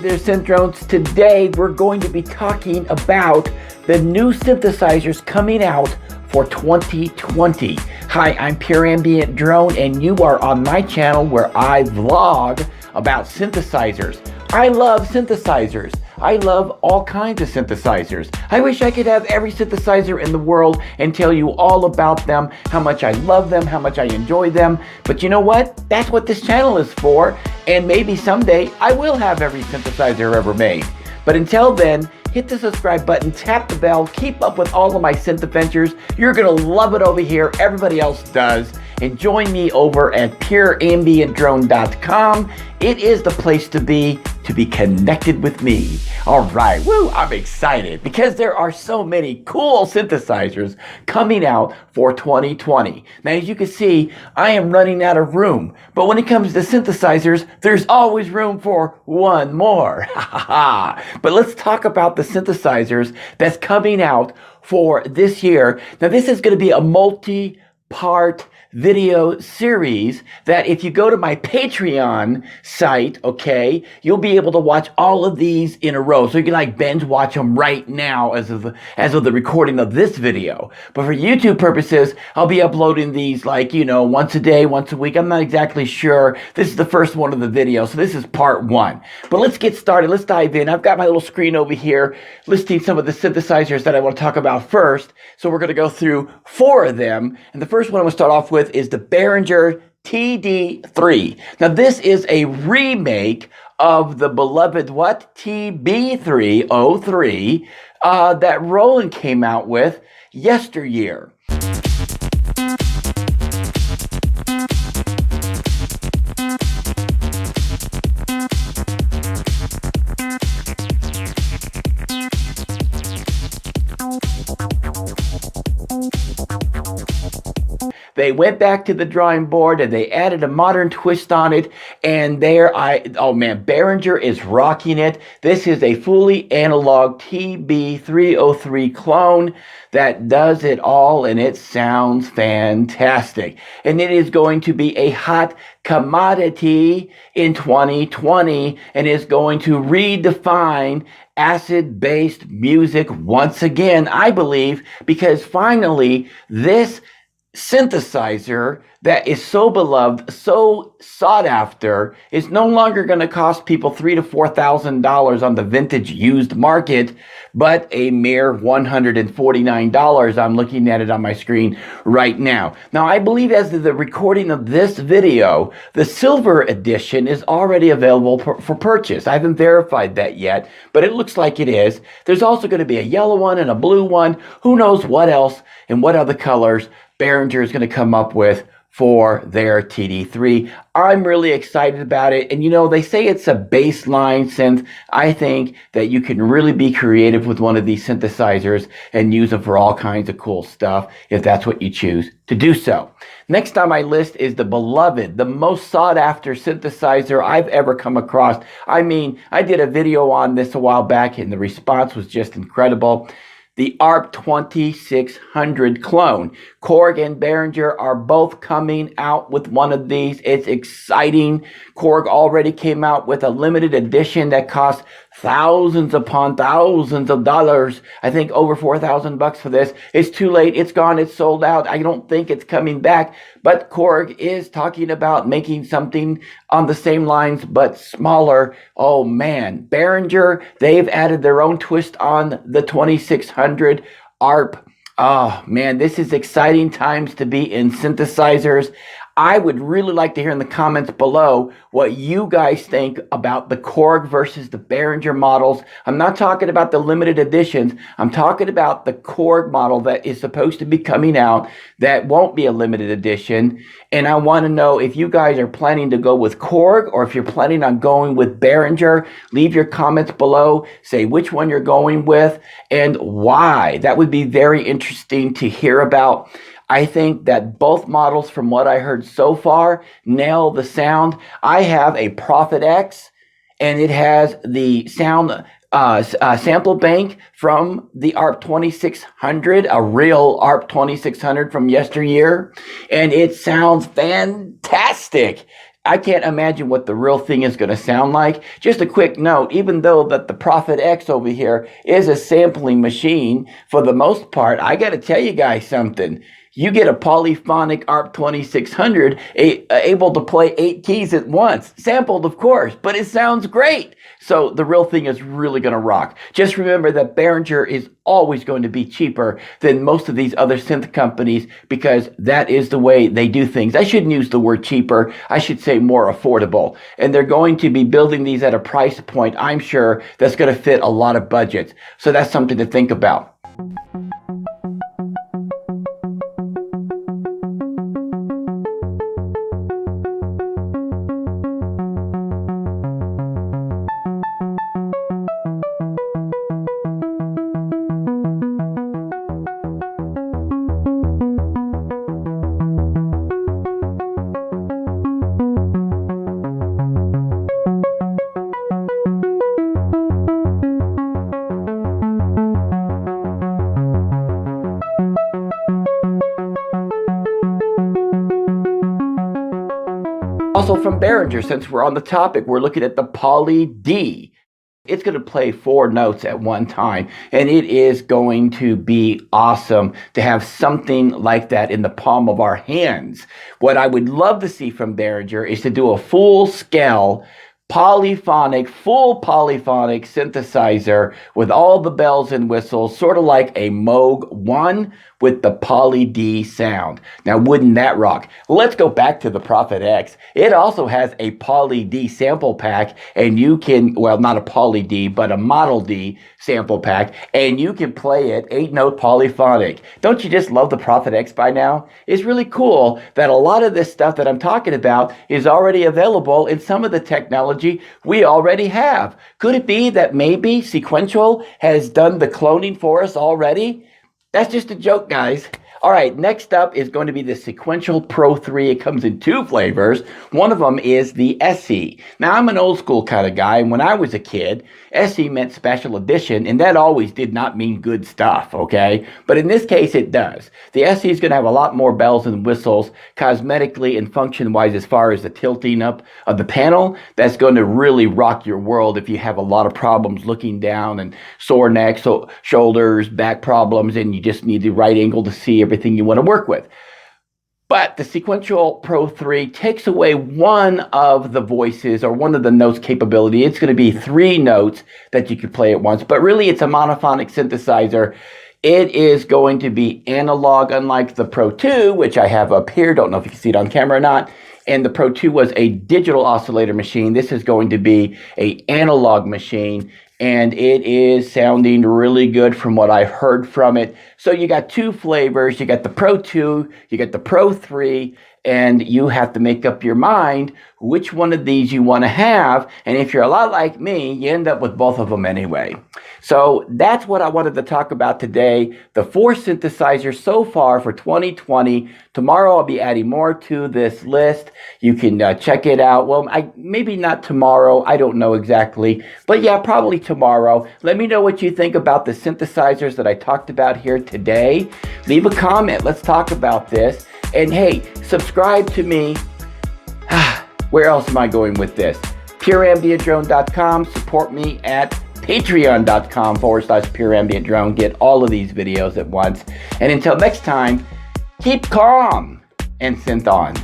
there, Synth Drones. Today we're going to be talking about the new synthesizers coming out for 2020. Hi, I'm Pure Ambient Drone, and you are on my channel where I vlog about synthesizers. I love synthesizers. I love all kinds of synthesizers. I wish I could have every synthesizer in the world and tell you all about them, how much I love them, how much I enjoy them. But you know what? That's what this channel is for. And maybe someday I will have every synthesizer ever made. But until then, hit the subscribe button, tap the bell, keep up with all of my synth adventures. You're gonna love it over here. Everybody else does. And join me over at pureambientdrone.com. It is the place to be connected with me. All right, woo, I'm excited because there are so many cool synthesizers coming out for 2020. Now, as you can see, I am running out of room, but when it comes to synthesizers, there's always room for one more. But let's talk about the synthesizers that's coming out for this year. Now, this is going to be a multi-part video series that if you go to my Patreon site, okay, you'll be able to watch all of these in a row. So you can like binge watch them right now as of the recording of this video. But for YouTube purposes, I'll be uploading these like, you know, once a day, once a week. I'm not exactly sure. This is the first one of the video. So this is part one. But let's get started. Let's dive in. I've got my little screen over here listing some of the synthesizers that I want to talk about first. So we're going to go through 4 of them. And the first one I'm going to start off with is the Behringer TD3. Now this is a remake of the beloved TB303 that Roland came out with yesteryear. They went back to the drawing board and they added a modern twist on it. And oh man, Behringer is rocking it. This is a fully analog TB303 clone that does it all, and it sounds fantastic. And it is going to be a hot commodity in 2020 and is going to redefine acid-based music once again, I believe, because finally this synthesizer that is so beloved, so sought after, is no longer going to cost people $3,000 to $4,000 on the vintage used market, but a mere $149. I'm looking at it on my screen right now. Now, I believe as of the recording of this video, the silver edition is already available for purchase. I haven't verified that yet, but it looks like it is. There's also going to be a yellow one and a blue one. Who knows what else and what other colors Behringer is going to come up with for their TD3. I'm really excited about it. And you know, they say it's a baseline synth. I think that you can really be creative with one of these synthesizers and use them for all kinds of cool stuff if that's what you choose to do so. Next on my list is the beloved, the most sought after synthesizer I've ever come across. I mean, I did a video on this a while back and the response was just incredible. The ARP 2600 clone. Korg and Behringer are both coming out with one of these. It's exciting. Korg already came out with a limited edition that costs thousands upon thousands of dollars. I think over $4,000 for this. It's too late. It's gone. It's sold out. I don't think it's coming back. But Korg is talking about making something on the same lines but smaller. Oh man, Behringer, they've added their own twist on the 2600 ARP. Oh man, this is exciting times to be in synthesizers. I would really like to hear in the comments below what you guys think about the Korg versus the Behringer models. I'm not talking about the limited editions. I'm talking about the Korg model that is supposed to be coming out that won't be a limited edition. And I want to know if you guys are planning to go with Korg or if you're planning on going with Behringer. Leave your comments below. Say which one you're going with and why. That would be very interesting to hear about. I think that both models, from what I heard so far, nail the sound. I have a Prophet X, and it has the sound sample bank from the ARP 2600, a real ARP 2600 from yesteryear, and it sounds fantastic. I can't imagine what the real thing is going to sound like. Just a quick note, even though that the Prophet X over here is a sampling machine, for the most part, I got to tell you guys something. You get a polyphonic ARP 2600 able to play 8 keys at once. Sampled, of course, but it sounds great. So the real thing is really going to rock. Just remember that Behringer is always going to be cheaper than most of these other synth companies because that is the way they do things. I shouldn't use the word cheaper. I should say more affordable. And they're going to be building these at a price point, I'm sure, that's going to fit a lot of budgets. So that's something to think about. Also from Behringer, since we're on the topic, we're looking at the Poly D. It's going to play 4 notes at one time, and it is going to be awesome to have something like that in the palm of our hands. What I would love to see from Behringer is to do a full-scale full polyphonic synthesizer with all the bells and whistles, sort of like a Moog 1 with the Poly D sound. Now, wouldn't that rock? Let's go back to the Prophet X. It also has a Poly D sample pack, and you can, well, not a Poly D, but a Model D sample pack, and you can play it 8-note polyphonic. Don't you just love the Prophet X by now? It's really cool that a lot of this stuff that I'm talking about is already available in some of the technology we already have. Could it be that maybe Sequential has done the cloning for us already? That's just a joke, guys. All right, next up is going to be the Sequential Pro 3. It comes in 2 flavors. One of them is the SE. Now, I'm an old school kind of guy, and when I was a kid, SE meant special edition, and that always did not mean good stuff, okay? But in this case, it does. The SE is going to have a lot more bells and whistles, cosmetically and function-wise, as far as the tilting up of the panel. That's going to really rock your world if you have a lot of problems looking down and sore necks, shoulders, back problems, and you just need the right angle to see everything you want to work with. But the Sequential Pro 3 takes away one of the voices or one of the notes capability. It's going to be 3 notes that you could play at once, but really it's a monophonic synthesizer. It is going to be analog, unlike the Pro 2, which I have up here. Don't know if you can see it on camera or not. And the Pro 2 was a digital oscillator machine. This is going to be an analog machine, and it is sounding really good from what I've heard from it. So you got 2 flavors. You got the Pro 2, you got the Pro 3, and you have to make up your mind which one of these you want to have. And if you're a lot like me, you end up with both of them anyway. So that's what I wanted to talk about today. The 4 synthesizers so far for 2020. Tomorrow I'll be adding more to this list. You can check it out. Well, maybe not tomorrow. I don't know exactly. But yeah, probably tomorrow. Let me know what you think about the synthesizers that I talked about here today. Leave a comment. Let's talk about this. And hey, subscribe to me. Where else am I going with this? PureAmbientDrone.com. Support me at patreon.com/PureAmbientDrone. Get all of these videos at once. And until next time, keep calm and synth on.